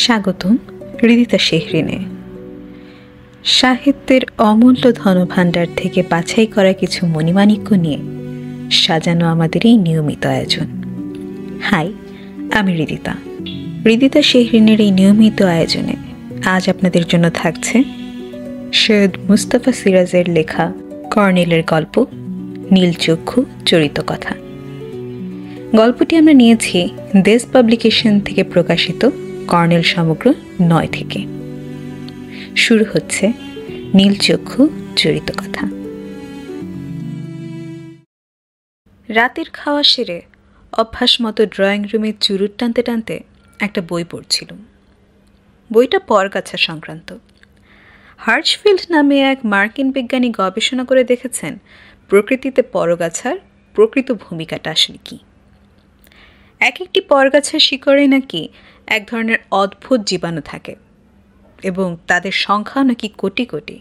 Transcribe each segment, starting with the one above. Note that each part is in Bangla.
স্বাগতম হৃদিতা শেহরিনে। সাহিত্যের অমূল্য ধনভাণ্ডার থেকে বাছাই করা কিছু মণিমাণিক্য নিয়ে সাজানো আমাদের এই নিয়মিত আয়োজন। হাই, আমি হৃদিতা শেহরিনের এই নিয়মিত আয়োজনে আজ আপনাদের জন্য থাকছে সৈয়দ মুস্তাফা সিরাজের লেখা কর্নেলের গল্প নীলচক্ষু চরিত কথা। গল্পটি আমরা নিয়েছি দেশ পাবলিকেশন থেকে প্রকাশিত কর্নেল সমগ্র 9 থেকে। শুরু হচ্ছে নীলচক্ষু চরিত কথা। রাতের খাওয়া সেরে অভ্যাস মতো ড্রয়িং রুমে চুরুট টানতে টানতে একটা বই পড়ছিলাম। বইটা পরগাছা সংক্রান্ত। হার্চফিল্ড নামে এক মার্কিন বিজ্ঞানী গবেষণা করে দেখেছেন প্রকৃতিতে পরগাছার প্রকৃত ভূমিকাটা আসলে কী। এক একটি পরগাছার শিকড়ে নাকি এক ধরনের অদ্ভুত জীবাণু থাকে এবং তাদের সংখ্যা নাকি কোটি কোটি।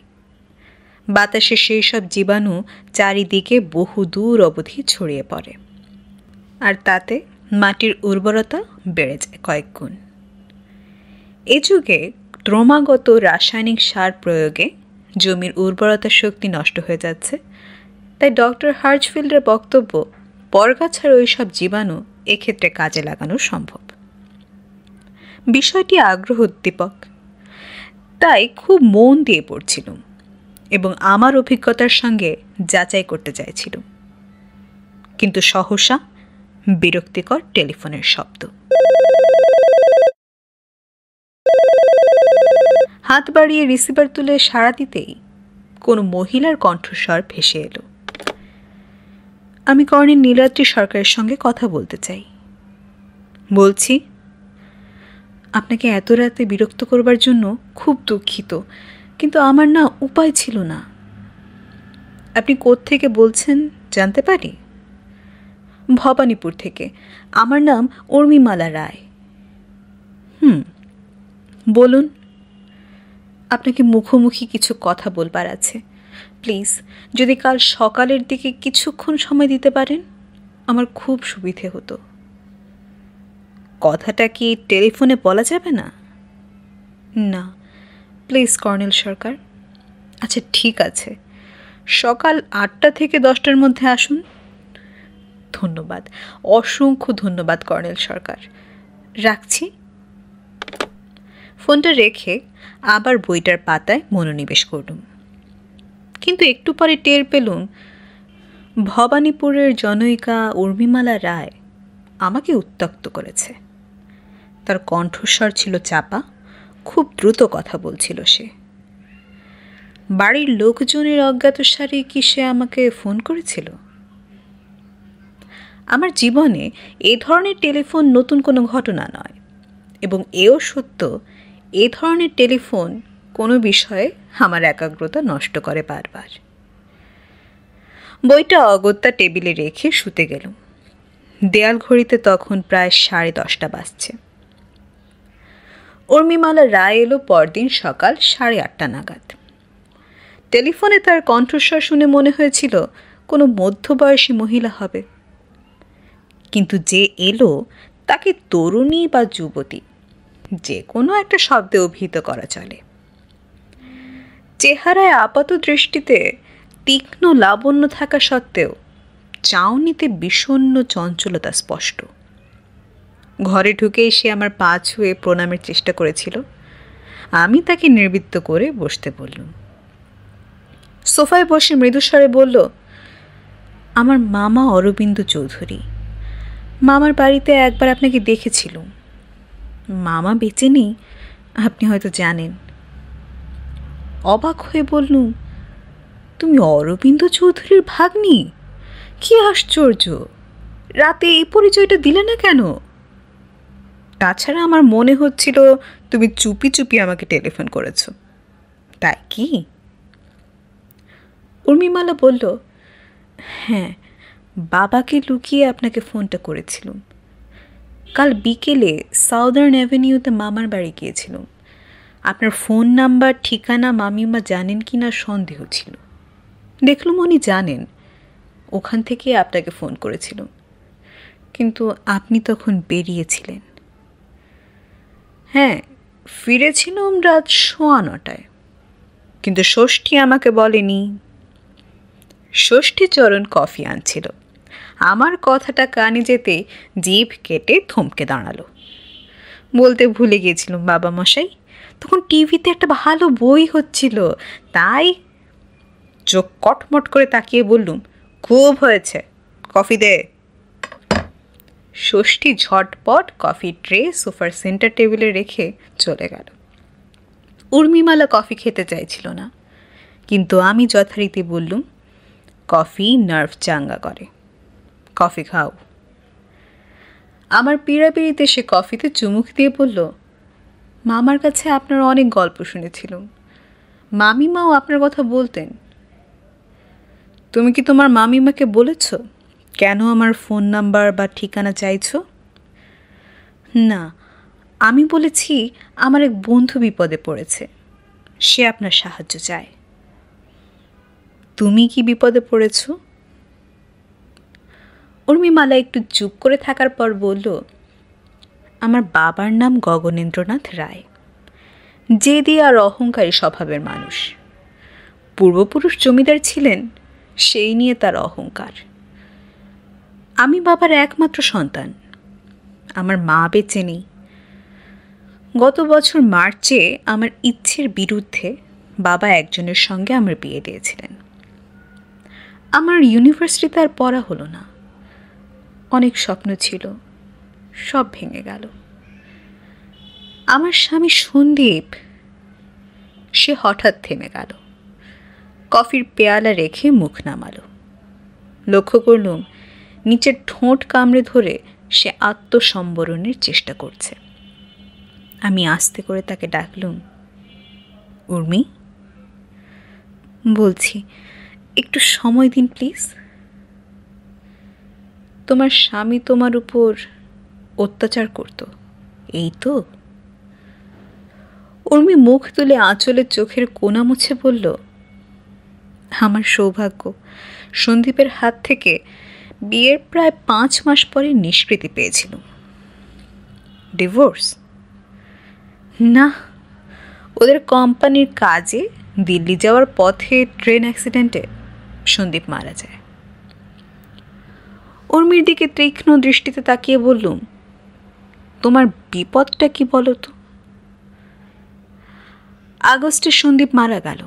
বাতাসে সেই সব জীবাণু চারিদিকে বহু দূর অবধি ছড়িয়ে পড়ে, আর তাতে মাটির উর্বরতা বেড়ে যায় কয়েক গুণ। এ যুগে ক্রমাগত রাসায়নিক সার প্রয়োগে জমির উর্বরতা শক্তি নষ্ট হয়ে যাচ্ছে, তাই ডক্টর হার্চফিল্ডের বক্তব্য পরগাছার ওই সব জীবাণু এক্ষেত্রে কাজে লাগানো সম্ভব। বিষয়টি আগ্রহ উদ্দীপক, তাই খুব মন দিয়ে পড়ছিলাম এবং আমার অভিজ্ঞতার সঙ্গে যাচাই করতে চাইছিলাম। কিন্তু সহসা বিরক্তিকর টেলিফোনের শব্দ। হাত বাড়িয়ে রিসিভার তুলে সাড়া দিতেই কোনো মহিলার কণ্ঠস্বর ভেসে এলো। আমি কর্নেল নীলাদ্রি সরকারের সঙ্গে কথা বলতে চাই। বলছি, আপনাকে এত রাতে বিরক্ত করবার জন্য খুব দুঃখিত, কিন্তু আমার না উপায় ছিল না। আপনি কোত্থেকে বলছেন জানতে পারি? ভবানীপুর থেকে। আমার নাম উর্মিমালা রায়। বলুন। আপনাকে মুখোমুখি কিছু কথা বলবার আছে। প্লিজ, যদি কাল সকালের দিকে কিছুক্ষণ সময় দিতে পারেন আমার খুব সুবিধে হতো। কথাটা কি টেলিফোনে বলা যাবে না? না প্লিজ কর্নেল সরকার। আচ্ছা ঠিক আছে, সকাল 8টা থেকে 10টার মধ্যে আসুন। ধন্যবাদ, অসংখ্য ধন্যবাদ কর্নেল সরকার। রাখছি। ফোনটা রেখে আবার বইটার পাতায় মনোনিবেশ করলুম। কিন্তু একটু পরে টের পেলুম ভবানীপুরের জনৈকা উর্মিমালা রায় আমাকে উত্ত্যক্ত করেছে। তার কণ্ঠস্বর ছিল চাপা, খুব দ্রুত কথা বলছিল সে। বাড়ির লোকজনের অজ্ঞাতসারে কি সে আমাকে ফোন করেছিল? আমার জীবনে এ ধরনের টেলিফোন নতুন কোনো ঘটনা নয়, এবং এও সত্য এ ধরনের টেলিফোন কোনো বিষয়ে আমার একাগ্রতা নষ্ট করে বারবার। বইটা অগত্যা টেবিলে রেখে শুতে গেলুম। দেয়াল ঘড়িতে তখন প্রায় 10:30 বাজছে। উর্মিমালা রায় এলো পরদিন সকাল 8:30 নাগাদ। টেলিফোনে তার কণ্ঠস্বর শুনে মনে হয়েছিল কোনো মধ্যবয়সী মহিলা হবে, কিন্তু যে এলো তাকে তরুণী বা যুবতী যে কোনো একটা শব্দে অভিহিত করা চলে। চেহারায় আপাত দৃষ্টিতে তীক্ষ্ণ লাবণ্য থাকা সত্ত্বেও চাউনিতে বিষণ্ণ চঞ্চলতা স্পষ্ট। ঘরে ঢুকেই সে আমার পা ছুঁয়ে প্রণামের চেষ্টা করেছিল। আমি তাকে নির্বৃত্ত করে বসতে বললুম। সোফায় বসে মৃদুস্বরে বলল, আমার মামা অরবিন্দ চৌধুরী। মামার বাড়িতে একবার আপনাকে দেখেছিলুম। মামা বেঁচে নেই, আপনি হয়তো জানেন। অবাক হয়ে বললুম, তুমি অরবিন্দ চৌধুরীর ভাগ্নি? কি আশ্চর্য! রাতে এই পরিচয়টা দিলে না কেন? তাছাড়া আমার মনে হচ্ছিল তুমি চুপি চুপি আমাকে টেলিফোন করেছ, তাই কি? উর্মিমালা বলল, হ্যাঁ, বাবাকে লুকিয়ে আপনাকে ফোনটা করেছিলাম। কাল বিকেলে সাউদার্ন অ্যাভিনিউতে মামার বাড়ি গিয়েছিলাম। আপনার ফোন নাম্বার ঠিকানা মামিমা জানেন কি না সন্দেহ ছিল। দেখলুম উনি জানেন, ওখান থেকে আপনাকে ফোন করেছিলাম, কিন্তু আপনি তখন বেরিয়েছিলেন। হ্যাঁ, ফিরেছিলাম রাত 9:15। কিন্তু ষষ্ঠী আমাকে বলেনি। ষষ্ঠীচরণ কফি আনছিল। আমার কথাটা কানে যেতে জিভ কেটে থমকে দাঁড়ালো। বলতে ভুলে গিয়েছিলাম বাবা মশাই, তখন টিভিতে একটা ভালো বই হচ্ছিল, তাই। চোখ কটমট করে তাকিয়ে বললুম, খুব হয়েছে, কফি দে। ষষ্ঠী ঝটপট কফি ট্রে সোফার সেন্টার টেবিলে রেখে চলে গেল। উর্মিমালা কফি খেতে চাইছিল না, কিন্তু আমি যথারীতি বললুম, কফি নার্ভ চাঙ্গা করে, কফি খাও। আমার পীড়াপিড়িতে সে কফিতে চুমুক দিয়ে বলল, মামার কাছে আপনার অনেক গল্প শুনেছিলাম, মামিমাও আপনার কথা বলতেন। তুমি কি তোমার মামিমাকে বলেছ কেন আমার ফোন নাম্বার বা ঠিকানা চাইছো? না, আমি বলেছি আমার এক বন্ধু বিপদে পড়েছে, সে আপনার সাহায্য চায়। তুমি কি বিপদে পড়েছ? উর্মিমালা একটু চুপ করে থাকার পর বলল, আমার বাবার নাম গগনেন্দ্রনাথ রায়, জেদি আর অহংকারী স্বভাবের মানুষ। পূর্বপুরুষ জমিদার ছিলেন, সেই নিয়ে তার অহংকার। আমি বাবার একমাত্র সন্তান, আমার মা বেঁচে নেই। গত বছর মার্চে আমার ইচ্ছের বিরুদ্ধে বাবা একজনের সঙ্গে আমার বিয়ে দিয়েছিলেন। আমার ইউনিভার্সিটিতে আর পড়া হলো না। অনেক স্বপ্ন ছিল, সব ভেঙে গেল। আমার স্বামী সন্দীপ, সে হঠাৎ থেমে গেল, কফির পেয়ালা রেখে মুখ নামালো। লক্ষ্য করলুম নিচের ঠোঁট কামড়ে ধরে সে আত্মসম্বরণের চেষ্টা করছে। আমি আস্তে করে তাকে ডাকলুম, উর্মি। বলছি, একটু সময় দিন প্লিজ। তোমার স্বামী তোমার উপর অত্যাচার করত, এই তো? উর্মি মুখ তুলে আঁচলের চোখের কোনা মুছে বলল, আমার সৌভাগ্য, সন্দীপের হাত থেকে বিয়ের প্রায় 5 মাস পরে নিষ্কৃতি পেয়েছিল। ডিভোর্স? না, ওদের কোম্পানির কাজে দিল্লি যাওয়ার পথে ট্রেন অ্যাক্সিডেন্টে সন্দীপ মারা যায়। উর্মির দিকে তীক্ষ্ণ দৃষ্টিতে তাকিয়ে বললুম, তোমার বিপদটা কি বলো তো? আগস্টে সন্দীপ মারা গেল।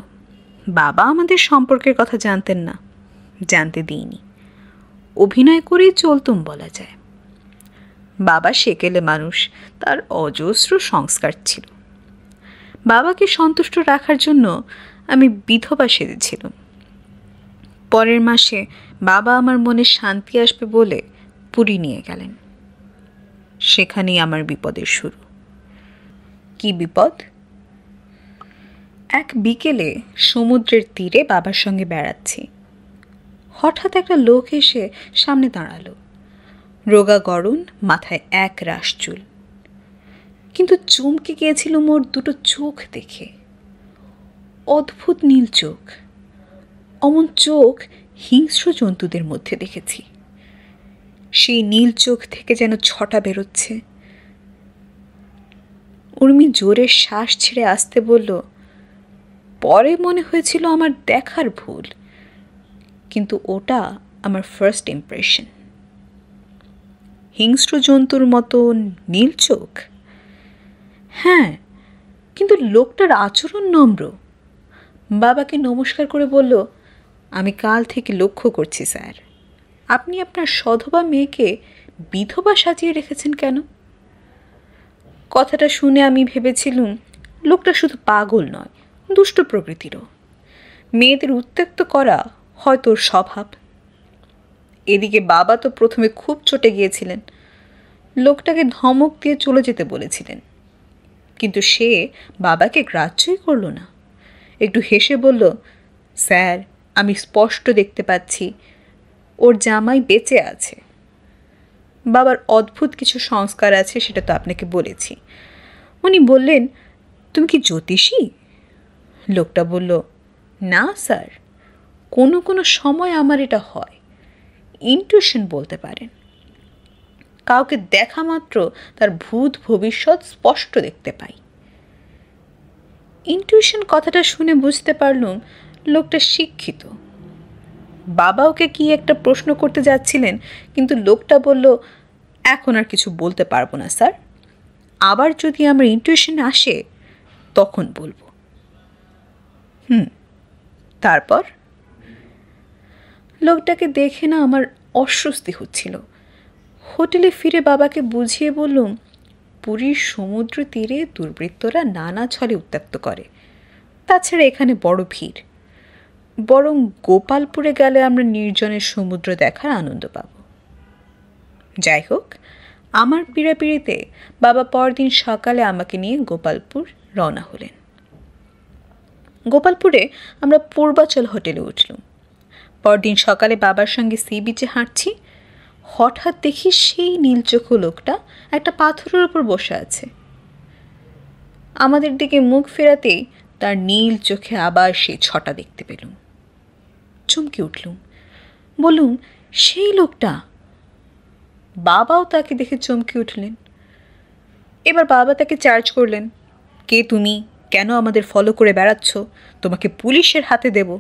বাবা আমাদের সম্পর্কের কথা জানতেন না, জানতে দিইনি। অভিনয় করেই চলতুম বলা যায়। বাবা সেকেলে মানুষ, তার অজস্র সংস্কার ছিল। বাবাকে সন্তুষ্ট রাখার জন্য আমি বিধবা সেজেছিলাম। পরের মাসে বাবা আমার মনে শান্তি আসবে বলে পুরী নিয়ে গেলেন। সেখানেই আমার বিপদের শুরু। কি বিপদ? এক বিকেলে সমুদ্রের তীরে বাবার সঙ্গে বেড়াচ্ছি। হঠাৎ একটা লোক এসে সামনে দাঁড়ালো। রোগা গড়ন, মাথায় এক রাশ চুল। কিন্তু চমকে গিয়েছিল মোর দুটো চোখ দেখে, অদ্ভুত নীল চোখ। অমন চোখ হিংস্র জন্তুদের মধ্যে দেখেছি। সেই নীল চোখ থেকে যেন ছটা বেরোচ্ছে। উর্মি জোরে শ্বাস ছেড়ে আসতে বলল, পরে মনে হয়েছিল আমার দেখার ভুল, কিন্তু ওটা আমার ফার্স্ট ইমপ্রেশন। হিংস্র জন্তুর মতো নীল চোখ? হ্যাঁ, কিন্তু লোকটার আচরণ নম্র। বাবাকে নমস্কার করে বলল, আমি কাল থেকে লক্ষ্য করছি স্যার, আপনি আপনার সধবা মেয়েকে বিধবা সাজিয়ে রেখেছেন কেন? কথাটা শুনে আমি ভেবেছিলুম লোকটা শুধু পাগল নয়, দুষ্ট প্রকৃতিরও। মেয়েদের উত্ত্যক্ত করা হয়তো ওর স্বভাব। এদিকে বাবা তো প্রথমে খুব চটে গিয়েছিলেন, লোকটাকে ধমক দিয়ে চলে যেতে বলেছিলেন, কিন্তু সে বাবাকে গ্রাহ্যই করল না। একটু হেসে বলল, স্যার, আমি স্পষ্ট দেখতে পাচ্ছি ওর জামাই বেঁচে আছে। বাবার অদ্ভুত কিছু সংস্কার আছে, সেটা তো আপনাকে বলেছি। উনি বললেন, তুমি কি জ্যোতিষী? লোকটা বলল, না স্যার, কোনো কোনো সময় আমার এটা হয়, ইনটিউশন বলতে পারেন। কাউকে দেখা মাত্র তার ভূত ভবিষ্যৎ স্পষ্ট দেখতে পাই। ইনটিউশন কথাটা শুনে বুঝতে পারলুম লোকটা শিক্ষিত। বাবা ওকে কি একটা প্রশ্ন করতে যাচ্ছিলেন, কিন্তু লোকটা বলল, এখন আর কিছু বলতে পারবো না স্যার, আবার যদি আমার ইনটিউশন আসে তখন বলবো। তারপর লোকটাকে দেখে না আমার অস্বস্তি হচ্ছিল। হোটেলে ফিরে বাবাকে বুঝিয়ে বললুম, পুরীর সমুদ্র তীরে দুর্বৃত্তরা নানা ছলে উত্ত্যক্ত করে, তাছাড়া এখানে বড় ভিড়, বরং গোপালপুরে গেলে আমরা নির্জনের সমুদ্র দেখার আনন্দ পাব। যাই হোক, আমার পীড়াপিড়িতে বাবা পরদিন সকালে আমাকে নিয়ে গোপালপুর রওনা হলেন। গোপালপুরে আমরা পূর্বাচল হোটেলে উঠলাম। পরদিন সকালে বাবার সঙ্গে সি বিচে হাঁটছি, হঠাৎ দেখি সেই নীলচক্ষু লোকটা একটা পাথরের উপর বসে আছে। আমাদের দিকে মুখ ফেরাতেই তার নীল চোখে আবার সেই ছটা দেখতে পেলুম। চমকে উঠলুম, বললুম, সেই লোকটা। বাবাও তাকে দেখে চমকে উঠলেন। এবার বাবা তাকে চার্জ করলেন, কে তুমি, কেন আমাদের ফলো করে বেড়াচ্ছ, তোমাকে পুলিশের হাতে দেব।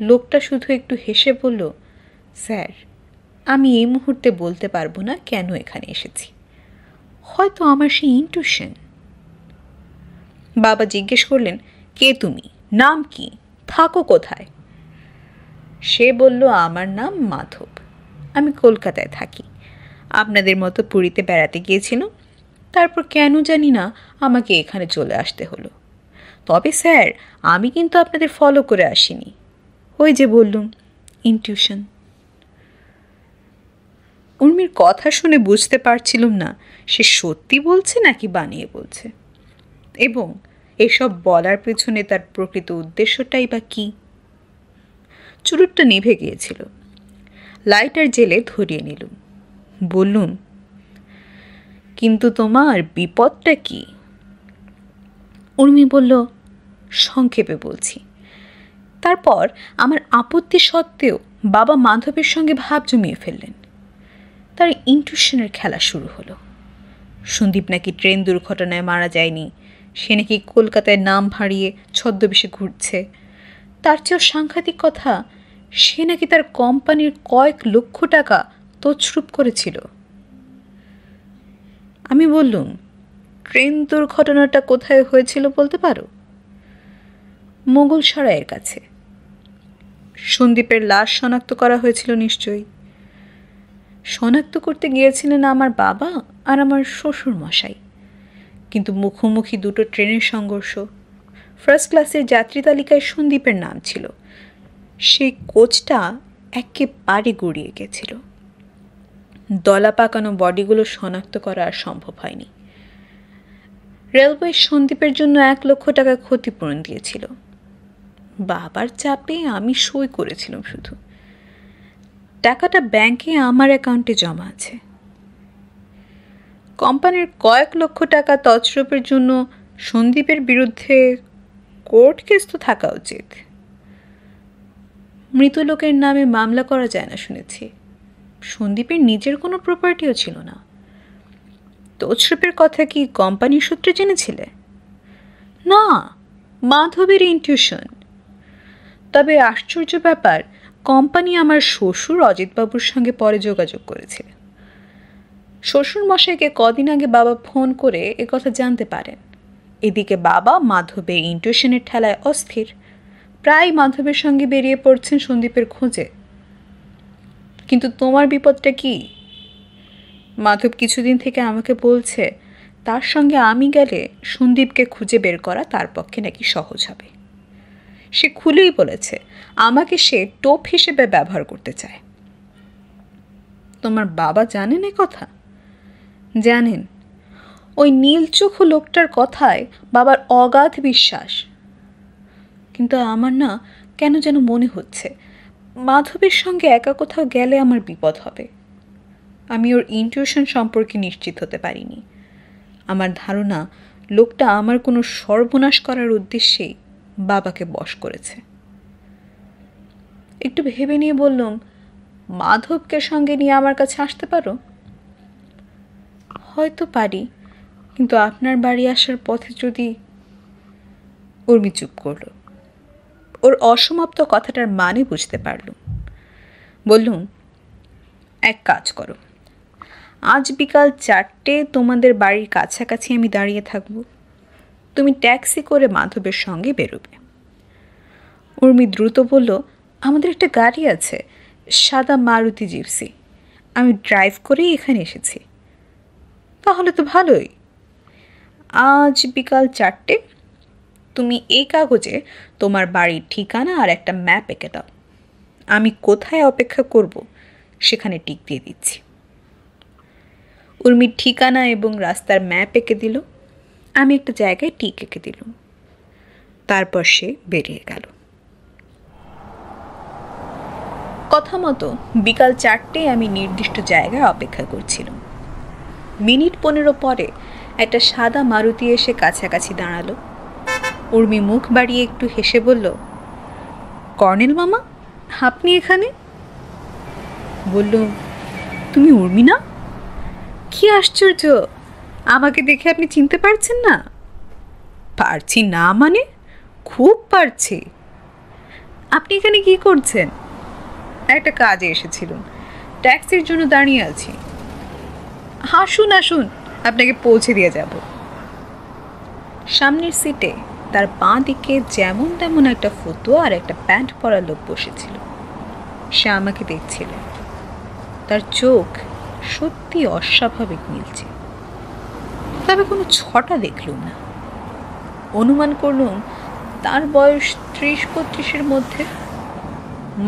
লোকটা শুধু একটু হেসে বলল, স্যার, আমি এই মুহূর্তে বলতে পারবো না কেন এখানে এসেছি, হয়তো আমার সেই ইনটিউশন। বাবা জিজ্ঞেস করলেন, কে তুমি, নাম কি, থাকো কোথায়? সে বলল, আমার নাম মাধব, আমি কলকাতায় থাকি, আপনাদের মতো পুরীতে বেড়াতে গিয়েছিলাম, তারপর কেন জানি না আমাকে এখানে চলে আসতে হলো। তবে স্যার, আমি কিন্তু আপনাদের ফলো করে আসিনি, ওই যে বললুম ইনটিউশন। উর্মির কথা শুনে বুঝতে পারছিলাম না সে সত্যি বলছে নাকি বানিয়ে বলছে, এবং এসব বলার পেছনে তার প্রকৃত উদ্দেশ্যটাই বা কী। চুরুটটা নিভে গিয়েছিল, লাইটার জেলে ধরিয়ে নিলুম। বললুম, কিন্তু তোমার বিপদটা কি? উর্মি বলল, সংক্ষেপে বলছি। তারপর আমার আপত্তি সত্ত্বেও বাবা মাধবের সঙ্গে ভাব জমিয়ে ফেললেন। তার ইনটিউশনের খেলা শুরু হলো। সন্দীপ নাকি ট্রেন দুর্ঘটনায় মারা যায়নি, সে নাকি কলকাতায় নাম হারিয়ে ছদ্মবেশে ঘুরছে। তার চেয়েও সাংঘাতিক কথা, সে নাকি তার কোম্পানির কয়েক লক্ষ টাকা তছরূপ করেছিল। আমি বললুম, ট্রেন দুর্ঘটনাটা কোথায় হয়েছিল বলতে পারো? মোগলসরাইয়ের কাছে। সন্দীপের লাশ শনাক্ত করা হয়েছিল নিশ্চয়ই। শনাক্ত করতে গিয়েছিলেন আমার বাবা আর আমার শ্বশুর মশাই, কিন্তু মুখোমুখি দুটো ট্রেনের সংঘর্ষ। ফার্স্ট ক্লাসের যাত্রী তালিকায় সন্দীপের নাম ছিল, সেই কোচটা একেবারে গড়িয়ে গেছিল। দলা পাকানো বডিগুলো শনাক্ত করা আর সম্ভব হয়নি। রেলওয়ে সন্দীপের জন্য 1 লক্ষ টাকা ক্ষতিপূরণ দিয়েছিল। বাবার চাপে আমি সই করেছিলাম শুধু। টাকাটা ব্যাংকে আমার অ্যাকাউন্টে জমা আছে। কোম্পানির কয়েক লক্ষ টাকা তছরূপের জন্য সন্দীপের বিরুদ্ধে কোর্ট কেস তো থাকা উচিত। মৃত লোকের নামে মামলা করা যায় না শুনেছি। সন্দীপের নিজের কোনো প্রপার্টিও ছিল না। তছরূপের কথা কি কোম্পানির সূত্রে জেনেছিলে? না, মাধবের ইনটিউশন। তবে আশ্চর্য ব্যাপার, কোম্পানি আমার শ্বশুর অজিতবাবুর সঙ্গে পরে যোগাযোগ করেছিল। শ্বশুর মশাইকে কদিন আগে বাবা ফোন করে একথা জানতে পারেন। এদিকে বাবা মাধবের ইনটিউশনের ঠেলায় অস্থির, প্রায় মাধবের সঙ্গে বেরিয়ে পড়ছেন সন্দীপের খোঁজে। কিন্তু তোমার বিপদটা কি? মাধব কিছুদিন থেকে আমাকে বলছে তার সঙ্গে আমি গেলে সন্দীপকে খুঁজে বের করা তার পক্ষে নাকি সহজ হবে। সে খুলেই বলেছে আমাকে সে টোপ হিসেবে ব্যবহার করতে চায়। তোমার বাবা জানেন এ কথা? জানেন। ওই নীলচক্ষু লোকটার কথায় বাবার অগাধ বিশ্বাস। কিন্তু আমার না কেন যেন মনে হচ্ছে মাধবের সঙ্গে একা কোথাও গেলে আমার বিপদ হবে। আমি ওর ইনটিউশন সম্পর্কে নিশ্চিত হতে পারিনি। আমার ধারণা লোকটা আমার কোনো সর্বনাশ করার উদ্দেশ্যেই বাবাকে বশ করেছে। একটু ভেবে নিয়ে বললাম, মাধবকে সঙ্গে নিয়ে আমার কাছে আসতে পারো? হয়তো পারি, কিন্তু আপনার বাড়ি আসার পথে যদি। উর্মি চুপ করল। ওর অসমাপ্ত কথাটার মানে বুঝতে পারলুম। বললুম, এক কাজ করো, আজ বিকাল 4টে তোমাদের বাড়ির কাছাকাছি আমি দাঁড়িয়ে থাকব। তুমি ট্যাক্সি করে মাধবের সঙ্গে বেরোবে। উর্মি দ্রুত বলল, আমাদের একটা গাড়ি আছে, সাদা মারুতি জিপসি। আমি ড্রাইভ করেই এখানে এসেছি। তাহলে তো ভালোই। আজ বিকাল 4টে। তুমি এই কাগজে তোমার বাড়ির ঠিকানা আর একটা ম্যাপ এঁকে দাও। আমি কোথায় অপেক্ষা করব সেখানে টিক দিয়ে দিচ্ছি। উর্মির ঠিকানা এবং রাস্তার ম্যাপ এঁকে দিল। আমি একটা জায়গায় টিক এঁকে দিলুম। তারপর সে বেরিয়ে গেল। কথা মতো বিকাল 4টে আমি নির্দিষ্ট জায়গায় অপেক্ষা করছিলাম। মিনিট 15 পরে একটা সাদা মারুতি এসে কাছাকাছি দাঁড়ালো। উর্মি মুখ বাড়িয়ে একটু হেসে বলল, কর্নেল মামা, আপনি এখানে? বলল, তুমি উর্মি না? কি আশ্চর্য, আমাকে দেখে আপনি চিনতে পারছেন না? পারছি না মানে? খুব পারছি। আপনি এখানে কি করছেন? একটা কাজে এসেছিলাম, ট্যাক্সির জন্য দাঁড়িয়ে আছি। আসুন আসুন, আপনাকে পৌঁছে দিয়ে যাব। সামনের সিটে তার বাঁ দিকে যেমন তেমন একটা ফতুয়া আর একটা প্যান্ট পরা লোক বসেছিল। সে আমাকে দেখছিল। তার চোখ সত্যি অস্বাভাবিক মিলছে, তবে কোনো ছটা দেখলুম না। অনুমান করলুম তার বয়স 30-35-এর মধ্যে।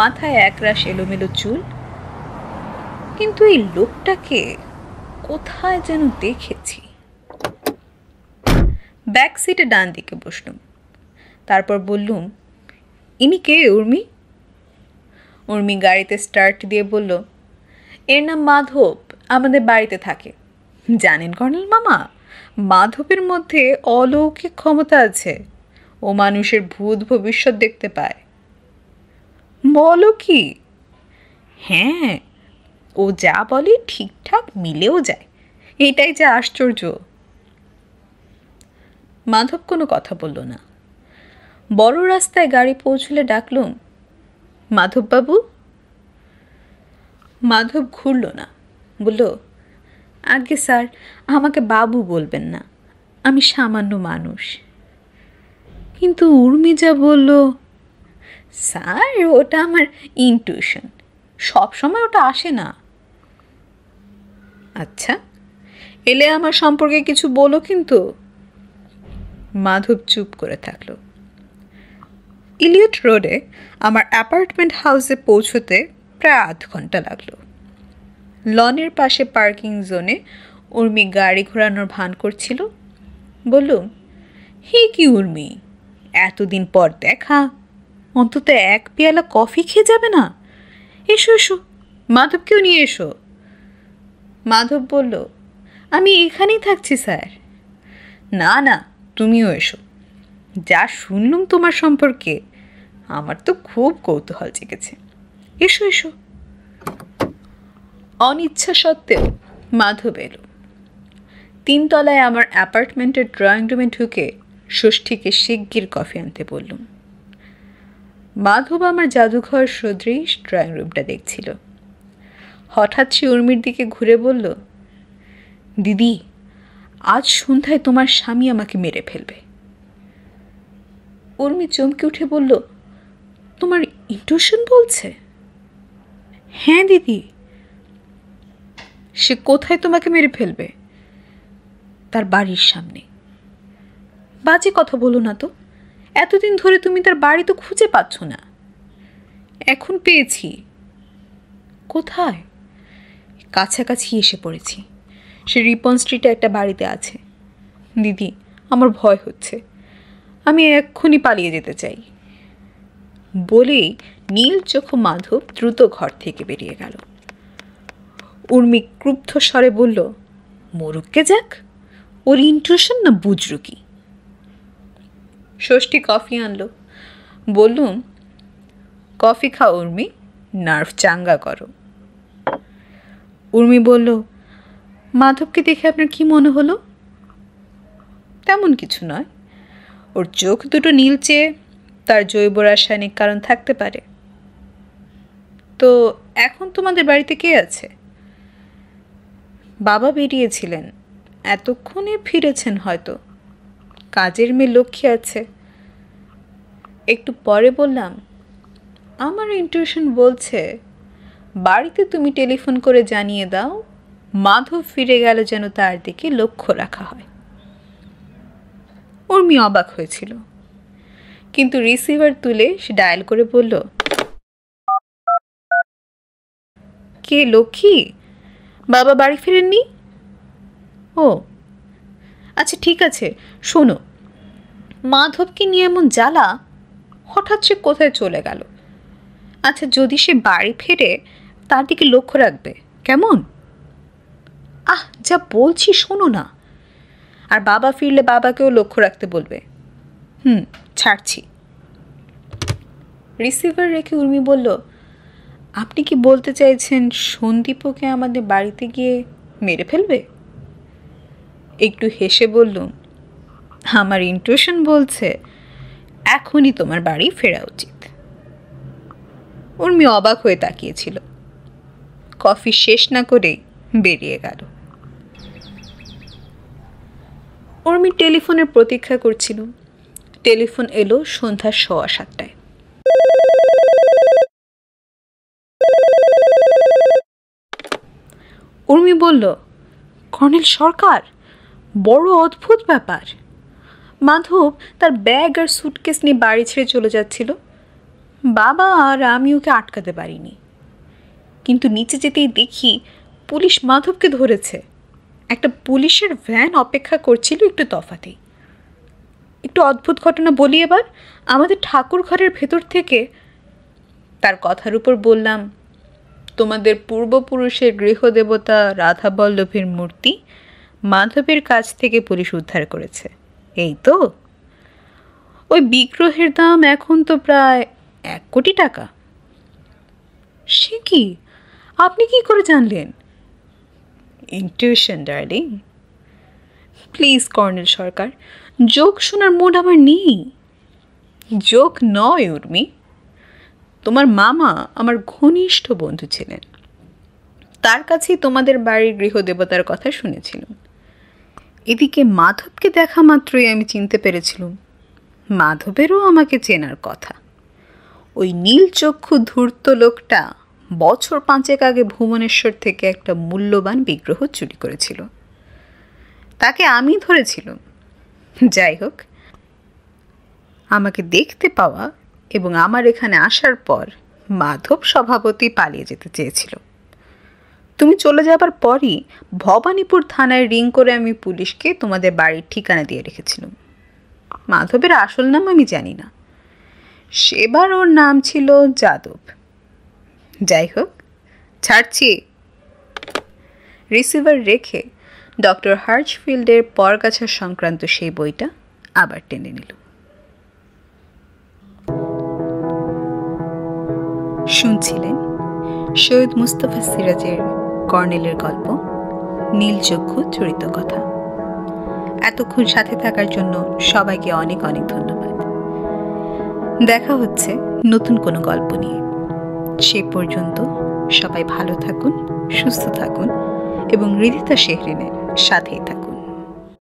মাথায় একরাশ এলোমেলো চুল। কিন্তু এই লোকটাকে কোথায় যেন দেখেছি। ব্যাক সিটে ডান দিকে বসলুম। তারপর বললুম, ইনি কে উর্মি? উর্মি গাড়িতে স্টার্ট দিয়ে বলল, এর নাম মাধব, আমাদের বাড়িতে থাকে। জানেন কর্নেল মামা, মাধবের মধ্যে অলৌকিক ক্ষমতা আছে। ও মানুষের ভূত ভবিষ্যৎ দেখতে পায়। বলো কি? হ্যাঁ, ও যা বলে ঠিকঠাক মিলেও যায়। এটাই যে আশ্চর্য। মাধব কোনো কথা বলল না। বড় রাস্তায় গাড়ি পৌঁছলে ডাকলুম, মাধববাবু। মাধব ঘুরল না, বলল, আগে স্যার, আমাকে বাবু বলবেন না, আমি সামান্য মানুষ। কিন্তু উর্মি যা বলল। স্যার, ওটা আমার ইনটিউশন, সবসময় ওটা আসে না। আচ্ছা, এলে আমার সম্পর্কে কিছু বলো কিন্তু। মাধব চুপ করে থাকলো। ইলিয়ট রোডে আমার অ্যাপার্টমেন্ট হাউসে পৌঁছতে প্রায় আধ ঘন্টা লাগলো। লনের পাশে পার্কিং জোনে উর্মি গাড়ি ঘোরানোর ভান করছিল। বললুম, হে কি উর্মি, এতদিন পর দেখা, অন্তত এক পেয়ালা কফি খেয়ে যাবে না? এসো এসো, মাধবকেও নিয়ে এসো। মাধব বলল, আমি এখানেই থাকছি স্যার। না না, তুমিও এসো। যা শুনলুম তোমার সম্পর্কে, আমার তো খুব কৌতূহল জেগেছে। এসো এসো। অনিচ্ছা সত্ত্বেও মাধব এলো। 3 তলায় আমার অ্যাপার্টমেন্টের ড্রয়িং রুমে ঢুকে ষষ্ঠীকে শিগগির কফি আনতে বললুম। মাধব আমার জাদুঘর সদৃশ ড্রয়িং রুমটা দেখছিল। হঠাৎ সে উর্মির দিকে ঘুরে বলল, দিদি, আজ সন্ধ্যায় তোমার স্বামী আমাকে মেরে ফেলবে। উর্মি চমকে উঠে বলল, তোমার ইনটিউশন বলছে? হ্যাঁ দিদি। সে কোথায় তোমাকে মেরে ফেলবে? তার বাড়ির সামনে। বাজে কথা বলো না তো, এতদিন ধরে তুমি তার বাড়ি তো খুঁজে পাচ্ছ না। এখন পেয়েছি। কোথায়? কাছাকাছি এসে পড়েছি। সে রিপন স্ট্রিটে একটা বাড়িতে আছে। দিদি, আমার ভয় হচ্ছে, আমি এক্ষুনি পালিয়ে যেতে চাই। বলেই নীল চোখ মাধব দ্রুত ঘর থেকে বেরিয়ে গেল। উর্মি ক্রুদ্ধ স্বরে বলল, মরুককে যাক, ওর ইনটিউশন না বুঝরু কি। ষষ্ঠী কফি আনলো। বললুম, কফি খাও উর্মি, নার্ভ চাঙ্গা করো। উর্মি বলল, মাধবকে দেখে আপনার কি মনে হলো? তেমন কিছু নয়, ওর চোখ দুটো নীলচে, তার জৈব রাসায়নিক কারণ থাকতে পারে। তো এখন তোমাদের বাড়িতে কে আছে? বাবা বেরিয়েছিলেন, এতক্ষণে ফিরেছেন হয়তো। কাজের মেয়ে লক্ষ্মী আছে। একটু পরে বললাম, আমার ইনটিউশন বলছে বাড়িতে তুমি টেলিফোন করে জানিয়ে দাও মাধব ফিরে গেল যেন তার দিকে লক্ষ্য রাখা হয়। উর্মি অবাক হয়েছিল, কিন্তু রিসিভার তুলে সে ডায়াল করে বলল, কে লক্ষ্মী? বাবা বাড়ি ফিরেননি? ও আচ্ছা, ঠিক আছে, শোনো, মাধবকে নিয়ে এমন জ্বালা, হঠাৎ সে কোথায় চলে গেল। আচ্ছা, যদি সে বাড়ি ফেরে তার দিকে লক্ষ্য রাখবে, কেমন? যা বলছি শোনো না। আর বাবা ফিরলে বাবাকেও লক্ষ্য রাখতে বলবে। ছাড়ছি। রিসিভার রেখে উর্মি বলল, আপনি কি বলতে চাইছেন সন্দীপকে আমাদের বাড়িতে গিয়ে মেরে ফেলবে? একটু হেসে বললুম, আমার ইনটিউশন বলছে এখনই তোমার বাড়ি ফেরা উচিত। উর্মি অবাক হয়ে তাকিয়েছিল, কফি শেষ না করেই বেরিয়ে গেল। উর্মি টেলিফোনের প্রতীক্ষা করছিল। টেলিফোন এলো সন্ধ্যা 7:15। উর্মি বলল, কর্নেল সরকার, বড় অদ্ভুত ব্যাপার। মাধব তার ব্যাগ আর সুটকেস নিয়ে বাড়ি ছেড়ে চলে যাচ্ছিল। বাবা আর আমি ওকে আটকাতে পারিনি, কিন্তু নিচে যেতেই দেখি পুলিশ মাধবকে ধরেছে। একটা পুলিশের ভ্যান অপেক্ষা করছিল একটু তফাতেই। একটু অদ্ভুত ঘটনা বলি এবার। আমাদের ঠাকুর ঘরের ভেতর থেকে, তার কথার উপর বললাম, তোমাদের পূর্বপুরুষের গৃহদেবতা রাধা বল্লভের মূর্তি মাধবের কাছ থেকে পুলিশ উদ্ধার করেছে। এই তো, ওই বিগ্রহের দাম এখন তো প্রায় 1 কোটি টাকা। সে কি, আপনি কি করে জানলেন? Intuition darling. Please colonel Sarkar, joke শোনার মুড আমার নেই। জোক নয় উর্মি, তোমার মামা আমার ঘনিষ্ঠ বন্ধু ছিলেন। তার কাছেই তোমাদের বাড়ির গৃহদেবতার কথা শুনেছিলাম। এদিকে মাধবকে দেখা মাত্রই আমি চিনতে পেরেছিলাম মাধবেরও আমাকে চেনার কথা। ওই নীলচক্ষু ধূর্ত লোকটা বছর 5 আগে ভুবনেশ্বর থেকে একটা মূল্যবান বিগ্রহ চুরি করেছিল। তাকে আমি ধরেছিলাম। যাই হোক, আমাকে দেখতে পাওয়া এবং আমার এখানে আসার পর মাধব স্বভাবতই পালিয়ে যেতে চেয়েছিল। তুমি চলে যাবার পরই ভবানীপুর থানায় রিং করে আমি পুলিশকে তোমাদের বাড়ির ঠিকানা দিয়ে রেখেছিলাম। মাধবের আসল নাম আমি জানি না, সেবার ওর নাম ছিল যাদব। যাই হোক, ছাড়ছি। রিসিভার রেখে ডক্টর হার্চফিল্ডের পরগাছা সংক্রান্ত সেই বইটা আবার টেনে নিল। শুনছিলেন সৈয়দ মুস্তফা সিরাজের কর্নেলের গল্প নীলচক্ষু চরিত কথা। এতক্ষণ সাথে থাকার জন্য সবাইকে অনেক অনেক ধন্যবাদ। দেখা হচ্ছে নতুন কোনো গল্প নিয়ে। সে পর্যন্ত সবাই ভালো থাকুন, সুস্থ থাকুন এবং হৃদিতা শেহরিনের সাথেই থাকুন।